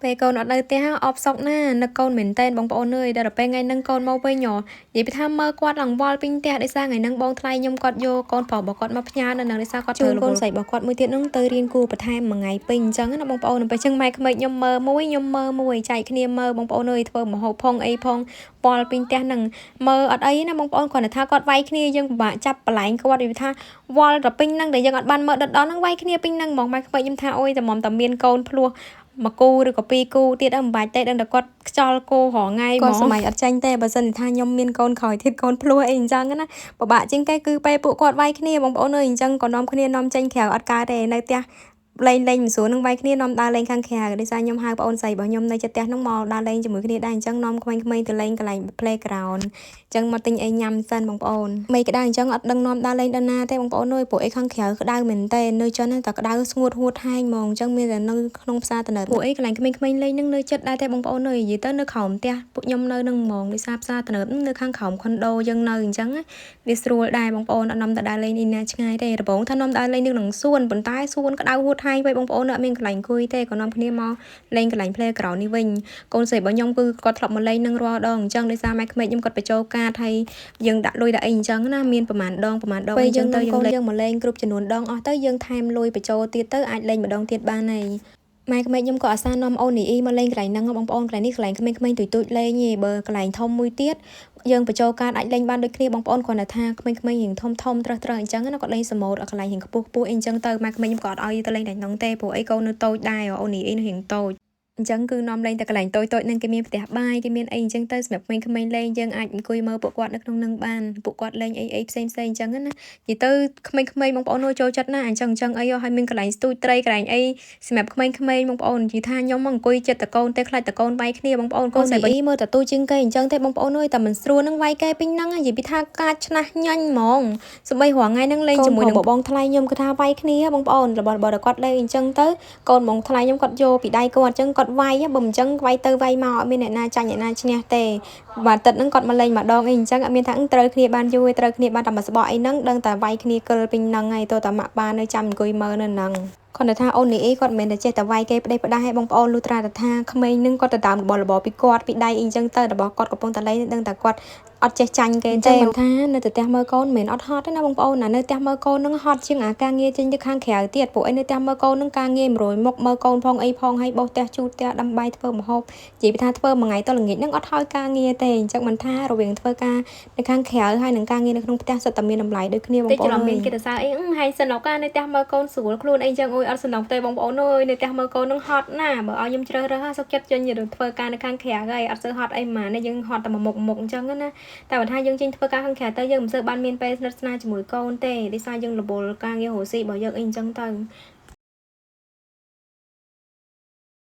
ពេលកូនអត់នៅផ្ទះអបសក់ណានឹកកូនមែនតែនបងប្អូនអើយដល់ពេលថ្ងៃហ្នឹងកូនមកវិញនិយាយពីថាមើលគាត់ឡើងវល់ពេញផ្ទះដោយសារថ្ងៃហ្នឹងបងថ្លៃខ្ញុំគាត់យកកូនប្រុសរបស់គាត់មកផ្ញើនៅនឹងដោយសារគាត់ជួនកូនស្រីរបស់គាត់មួយទៀតហ្នឹងទៅរៀនគូបន្ថែមមួយថ្ងៃពេញអញ្ចឹងណាបងប្អូនពេលអញ្ចឹងម៉ែក្មេកខ្ញុំមើលមួយខ្ញុំមើលមួយចែកគ្នាមើលបងប្អូនអើយធ្វើម្ហូបផងអីផងវល់ពេញផ្ទះហ្នឹងមើលអត់អីណាបងប្អូនគាត់ថាគាត់វាយគ្នាយើងពិបាកចាប់បលែងគាត់និយាយថាវល់តែពេញហ្នឹងដែលយើងអត់បានមើលដិតដល់ហ្នឹងវាយគ្នាពេញហ្នឹងហ្មងម៉ែក្មេកខ្ញុំថាអូយតែមុំតែមានកូនភ្លោះមកគូឬក៏ពីរគូទៀតមិនបាច់ទេដឹងតែគាត់ខ្យល់គោរងថ្ងៃគាត់សម័យអត់ចាញ់ទេបើសិនថាខ្ញុំមានកូនក្រោយទៀតកូនភ្លោះអីអញ្ចឹងណាពិបាកជាងគេគឺពេលពួកគាត់វាយគ្នាបងប្អូនអើយអញ្ចឹងក៏នាំគ្នានាំចេញក្រៅអត់កើតទេនៅផ្ទះលេងមិនស្រួលនឹងវាយគ្នានាំដើរលេងខាងក្រៅដោយសារខ្ញុំហៅបងអូនស្រីរបស់ខ្ញុំនៅចិត្តផ្ទះហ្នឹងមកដើរលេងជាមួយគ្នាដែរអញ្ចឹងនាំក្មេងៗទៅលេងកន្លែង playground អញ្ចឹងមកទិញអីញ៉ាំសិនបងប្អូនមេក្តៅអញ្ចឹងអត់ដឹងនាំដើរលេងដល់ណាទេបងប្អូនអើយពួកអីខាងក្រៅក្តៅមែនតើនៅចិនតែក្តៅស្ងួតហួតហែងហ្មងអញ្ចឹងមានតែនៅក្នុងផ្សារតំណើពួកអីកន្លែងក្មេងៗលេងហ្នឹងនៅចិត្តដែរទេបងប្អូនអើយនិយាយទៅនៅក្រោមផ្ទះពួកខ្ញុំនៅនឹងហ្មងដោយសារផ្សារតំណើនៅខាងក្រោមខុនដូយើងនៅអញ្ចឹងវាស្រួលដែរបងប្អូនអត់នាំទៅដើរលេងឯណាឆ្ងាយទេរបងថានាំដើរលេងនឹងសួនប៉ុន្តែសួនក្តៅហួតហែងវិញបងប្អូនអត់មានកន្លែងអង្គុយទេក៏នាំគ្នាមកលេងកន្លែង playground នេះវិញកូនស្រីរបស់ខ្ញុំគឺគាត់ធ្លាប់មកលេងនឹងរាល់ដងអញ្ចឹងដោយសារម៉ែក្មេកខ្ញុំគាត់បញ្ចូលកាតហើយយើងដាក់លុយដាក់អីអញ្ចឹងណាមានប្រហែលដងពេលយើងទៅយើងមកលេងគ្រប់ចំនួនដងអស់ទៅយើងថែមលុយបញ្ចូលទៀតទៅអាចលេងម្ដងទៀតបានហើយម៉ែក្មេកខ្ញុំក៏អាសានាំអូននីអ៊ីមកលេងកន្លែងហ្នឹងបងប្អូនកន្លែងនេះកន្លែងក្មេងៗទូចៗលេងទេបើកន្លែងធំមួយទៀតយើងបញ្ចូលកាតអាចលេងបានដូចគ្នាបងប្អូនគ្រាន់តែថាក្មេងៗរៀងធំត្រើសអញ្ចឹងណាគាត់លេងសម៉ូតកន្លែងរៀងខ្ពស់អីអញ្ចឹងទៅម៉ែក្មេកខ្ញុំក៏អត់ឲ្យទៅលេងកន្លែងហ្នឹងទេព្រោះអីកូននៅតូចដែរអូននីអ៊ីនៅរៀងតូចអញ្ចឹងគឺនាំលេងតែកន្លែងតូចៗហ្នឹងគេមានផ្ទះបាយគេមានអីអញ្ចឹងទៅសម្រាប់ក្មេងៗលេងយើងអាចអង្គុយមើលពួកគាត់នៅក្នុងហ្នឹងបានពួកគាត់លេងអីផ្សេងអញ្ចឹងណានិយាយទៅក្មេងៗបងប្អូនចូលចិត្តណាអញ្ចឹងអីហើយមានកន្លែងស្ទូចត្រីកន្លែងអីសម្រាប់ក្មេងៗបងប្អូននិយាយថាខ្ញុំមកអង្គុយចិត្តតកូនទេខ្លាចតកូនវាយគ្នាបងប្អូនកូនស្រីវិញមើលតទូជាងគេអញ្ចឹងទេបងប្អូនអើយតែមិនស្រួលនឹងវាយគេពេញហ្នឹងនិយាយពីថាកាចឆ្នះញ៉ាញ់ហ្មងសម្បីរាល់ថ្ងៃហ្នឹងលេងជាមួយនឹងបងថ្លៃខ្ញុំគឺថាវាយគ្នាបងប្អូនរបស់គាត់លេងអញ្ចឹងទៅកូនបងថ្លៃខ្ញុំគាត់យកពីដៃគាត់អញ្ចឹងគាត់វាយបើមិនអញ្ចឹងវាយទៅវាយមកអត់មានអ្នកណាចាញ់អ្នកណាឈ្នះទេបាទទឹកហ្នឹងគាត់មកលេងម្ដងអីអញ្ចឹងអត់មានថាត្រូវគ្នាបានយូរត្រូវគ្នាបានតែមួយស្បកអីហ្នឹងដឹងតែវាយគ្នាគិលពេញហ្នឹងហើយតើតាម៉ាក់ប៉ានៅចាំអង្គុយមើលនៅហ្នឹងគាត់ថាអូននេះអីគាត់មិនមែនតែចេះតែវាយគេផ្ដេសផ្ដាស់ឲ្យបងប្អូនលុះត្រាតែថាក្មេងនឹងគាត់ទៅតាមរបស់ពីគាត់ពីដៃអីអញ្ចឹងទៅរបស់គាត់កំពុងតែលេងដឹងតែគាត់អត់ចេះចាញ់គេទេមិនថានៅតែផ្ទះមើលកូនមិនមែនអត់ហត់ទេណាបងប្អូនណានៅផ្ទះមើលកូននឹងហត់ជាងអាការងារចេញទៅខាងក្រៅទៀតពួកឯងនៅផ្ទះមើលកូននឹងការងារ100មុខមើលកូនផងអីផងឲ្យបោសផ្ទះជូតផ្ទះដាំបាយធ្វើម្ហូបនិយាយពីថាធ្វើមួយថ្ងៃទៅល្ងាចនឹងអត់ហើយការងារទេអញ្ចឹងមិនថារវាងធ្វើការនៅខាងក្រៅហើយនឹងការងារនៅក្នុងផ្ទះសុទ្ធតែមានតម្លៃដូចគ្នាបងប្អូនមានគេទៅសើអីហើយសិនដល់ការនៅផ្ទះមើលកូនស្រួលខ្លួនអីចឹងអូយអត់សំណងទេបងប្អូនអើយនៅផ្ទះមើលកូននឹងហត់ណាបើឲ្យខ្ញុំជ្រើសរើសសុខចិត្តចេញទៅធ្វើការនៅខាងក្រៅហើយអត់សូវហត់អីហ្មងយើងហត់តែមុខអញ្ចឹងណាតែបើថាយើងចេញធ្វើការខាងក្រៅទៅយើងមិនសូវបានមានពេលស្និទ្ធស្នាលជាមួយកូនទេដោយសារយើងរវល់ការងាររស់ស៊ីរបស់យើងអីអញ្ចឹងទៅ